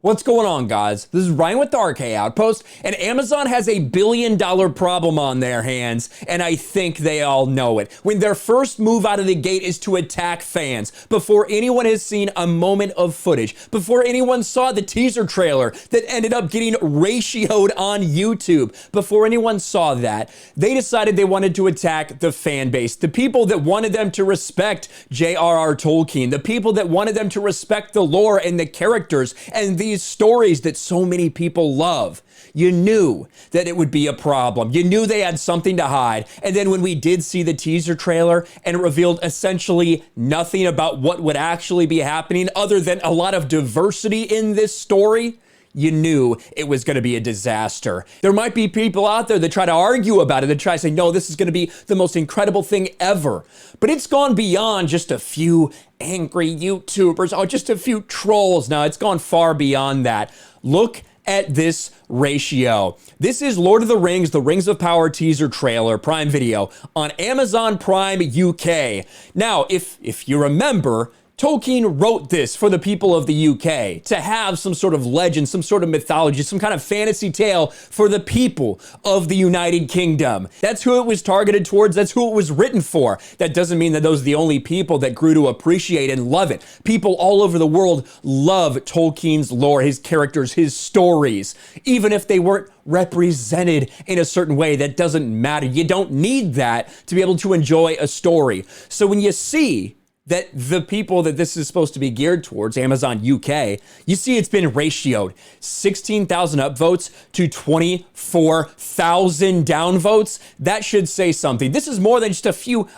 What's going on, guys? This is Ryan with the RK Outpost, and Amazon has a $1 billion problem on their hands, and I think they all know it. When their first move out of the gate is to attack fans, before anyone has seen a moment of footage, before anyone saw the teaser trailer that ended up getting ratioed on YouTube, before anyone saw that, they decided they wanted to attack the fan base, the people that wanted them to respect J.R.R. Tolkien, the people that wanted them to respect the lore and the characters and these stories that so many people love. You knew that it would be a problem. You knew they had something to hide. And then when we did see the teaser trailer and it revealed essentially nothing about what would actually be happening other than a lot of diversity in this story, you knew it was going to be a disaster. There might be people out there that try to argue about it, that try to say, no, this is going to be the most incredible thing ever. But it's gone beyond just a few angry YouTubers, or just a few trolls. Now, it's gone far beyond that. Look at this ratio. This is Lord of the Rings, the Rings of Power teaser trailer, Prime Video, on Amazon Prime UK. Now, if you remember, Tolkien wrote this for the people of the UK to have some sort of legend, some sort of mythology, some kind of fantasy tale for the people of the United Kingdom. That's who it was targeted towards. That's who it was written for. That doesn't mean that those are the only people that grew to appreciate and love it. People all over the world love Tolkien's lore, his characters, his stories, even if they weren't represented in a certain way. That doesn't matter. You don't need that to be able to enjoy a story. So when you see that the people that this is supposed to be geared towards, Amazon UK, you see it's been ratioed. 16,000 upvotes to 24,000 downvotes. That should say something. This is more than just a few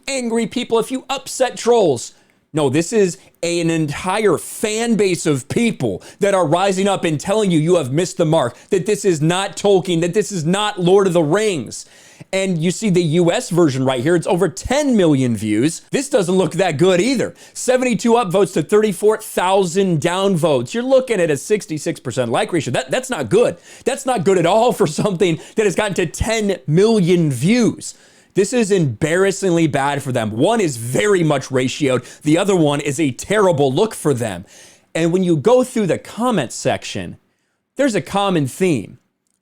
angry people, a few upset trolls. No, this is an entire fan base of people that are rising up and telling you have missed the mark, that this is not Tolkien, that this is not Lord of the Rings. And you see the US version right here, it's over 10 million views. This doesn't look that good either. 72 upvotes to 34,000 downvotes. You're looking at a 66% like ratio. That's not good. That's not good at all for something that has gotten to 10 million views. This is embarrassingly bad for them. One is very much ratioed. The other one is a terrible look for them. And when you go through the comment section, there's a common theme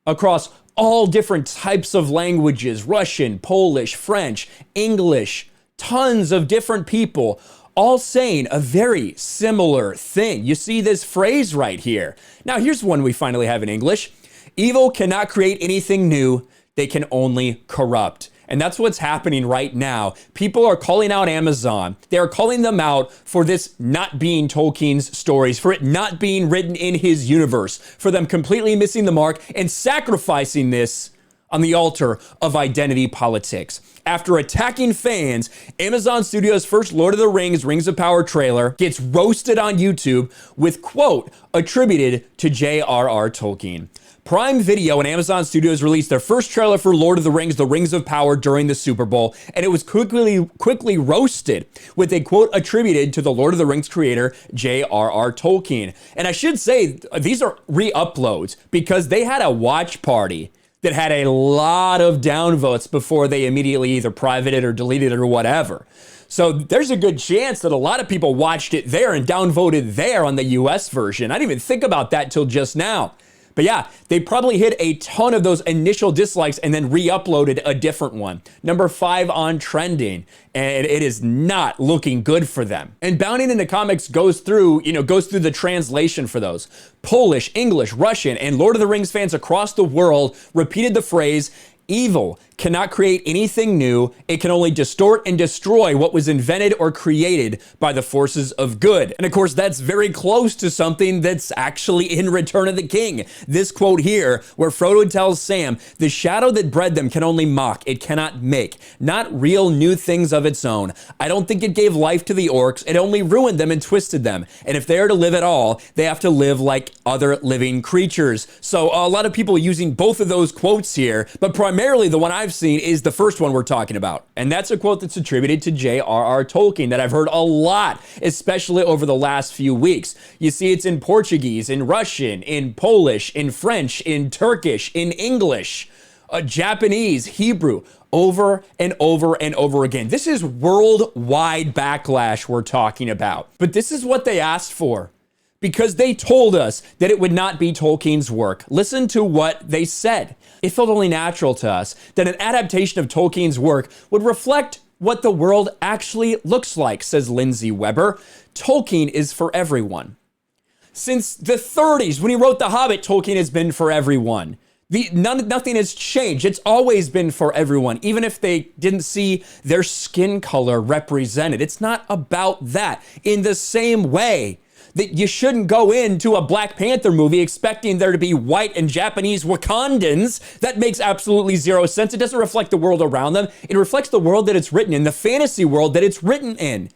across all different types of languages: Russian, Polish, French, English, tons of different people, all saying a very similar thing. You see this phrase right here. Now, here's one we finally have in English. Evil cannot create anything new. They can only corrupt. And that's what's happening right now. People are calling out Amazon. They are calling them out for this not being Tolkien's stories, for it not being written in his universe, for them completely missing the mark and sacrificing this on the altar of identity politics. After attacking fans, Amazon Studios' first Lord of the Rings, Rings of Power trailer gets roasted on YouTube with, quote, attributed to J.R.R. Tolkien. Prime Video and Amazon Studios released their first trailer for Lord of the Rings, The Rings of Power during the Super Bowl, and it was quickly roasted with a quote attributed to the Lord of the Rings creator, J.R.R. Tolkien. And I should say, these are re-uploads because they had a watch party that had a lot of downvotes before they immediately either privated or deleted it or whatever. So there's a good chance that a lot of people watched it there and downvoted there on the US version. I didn't even think about that till just now. But yeah, they probably hit a ton of those initial dislikes and then re-uploaded a different one. Number 5 on trending, and it is not looking good for them. And Bounding into Comics goes through the translation for those. Polish, English, Russian, and Lord of the Rings fans across the world repeated the phrase, evil cannot create anything new. It can only distort and destroy what was invented or created by the forces of good. And of course, that's very close to something that's actually in Return of the King. This quote here, where Frodo tells Sam, the shadow that bred them can only mock, it cannot make, not real new things of its own. I don't think it gave life to the orcs, it only ruined them and twisted them. And if they are to live at all, they have to live like other living creatures. So a lot of people using both of those quotes here, but primarily the one I've seen is the first one we're talking about. And that's a quote that's attributed to J.R.R. Tolkien that I've heard a lot, especially over the last few weeks. You see it's in Portuguese, in Russian, in Polish, in French, in Turkish, in English, Japanese, Hebrew, over and over and over again. This is worldwide backlash we're talking about. But this is what they asked for. because they told us that it would not be Tolkien's work. Listen to what they said. It felt only natural to us that an adaptation of Tolkien's work would reflect what the world actually looks like, says Lindsay Weber. Tolkien is for everyone. Since the 30s, when he wrote The Hobbit, Tolkien has been for everyone. Nothing has changed. It's always been for everyone, even if they didn't see their skin color represented. It's not about that. In the same way that you shouldn't go into a Black Panther movie expecting there to be white and Japanese Wakandans. That makes absolutely zero sense. It doesn't reflect the world around them. It reflects the world that it's written in, the fantasy world that it's written in.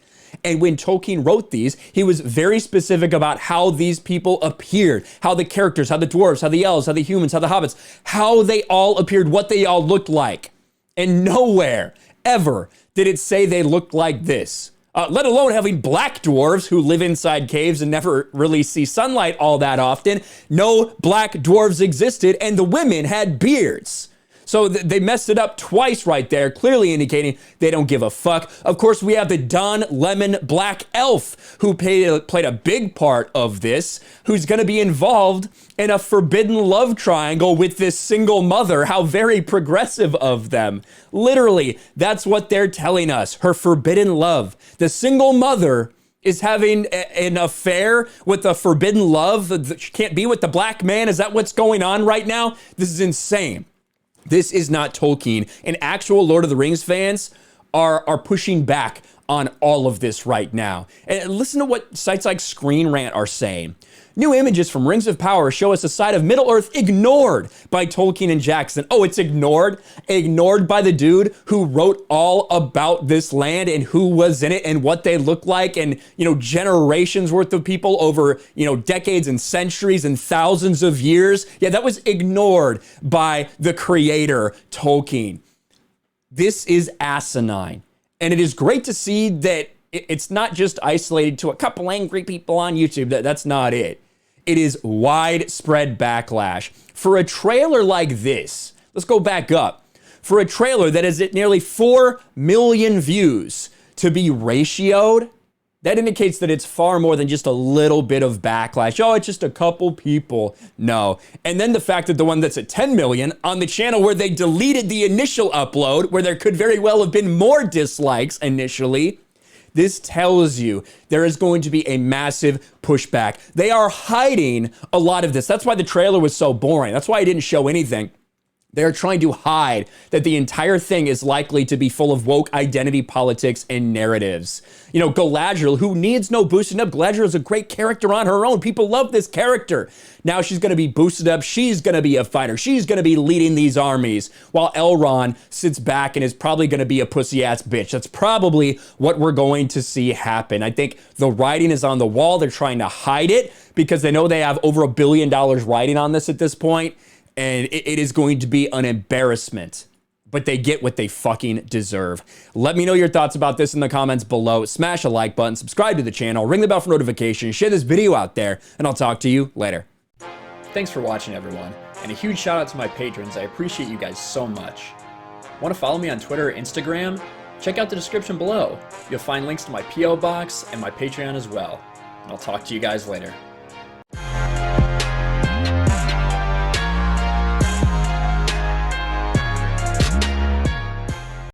And when Tolkien wrote these, he was very specific about how these people appeared, how the characters, how the dwarves, how the elves, how the humans, how the hobbits, how they all appeared, what they all looked like. And nowhere ever did it say they looked like this. Let alone having black dwarves who live inside caves and never really see sunlight all that often. No black dwarves existed, and the women had beards. So they messed it up twice right there, clearly indicating they don't give a fuck. Of course, we have the Don Lemon Black Elf, who played a big part of this, who's going to be involved in a forbidden love triangle with this single mother. How very progressive of them. Literally, that's what they're telling us. Her forbidden love. The single mother is having an affair with a forbidden love. She can't be with the black man. Is that what's going on right now? This is insane. This is not Tolkien, and actual Lord of the Rings fans are pushing back on all of this right now. And listen to what sites like Screen Rant are saying. New images from Rings of Power show us a side of Middle-earth ignored by Tolkien and Jackson. Oh, it's ignored? Ignored by the dude who wrote all about this land and who was in it and what they look like and, generations worth of people over, decades and centuries and thousands of years. Yeah, that was ignored by the creator, Tolkien. This is asinine. And it is great to see that it's not just isolated to a couple angry people on YouTube. That's not it. It is widespread backlash. For a trailer like this, let's go back up. For a trailer that is at nearly 4 million views to be ratioed, that indicates that it's far more than just a little bit of backlash. Oh, it's just a couple people. No. And then the fact that the one that's at 10 million on the channel where they deleted the initial upload, where there could very well have been more dislikes initially, this tells you there is going to be a massive pushback. They are hiding a lot of this. That's why the trailer was so boring. That's why I didn't show anything. They're trying to hide that the entire thing is likely to be full of woke identity politics and narratives. Galadriel, who needs no boosting up. Galadriel is a great character on her own. People love this character. Now she's going to be boosted up. She's going to be a fighter. She's going to be leading these armies, while Elrond sits back and is probably going to be a pussy-ass bitch. That's probably what we're going to see happen. I think the writing is on the wall. They're trying to hide it because they know they have over $1 billion writing on this at this point. And it is going to be an embarrassment, but they get what they fucking deserve. Let me know your thoughts about this in the comments below. Smash a like button, subscribe to the channel, ring the bell for notifications, share this video out there, and I'll talk to you later. Thanks for watching, everyone. And a huge shout out to my patrons. I appreciate you guys so much. Want to follow me on Twitter or Instagram? Check out the description below. You'll find links to my P.O. box and my Patreon as well. And I'll talk to you guys later.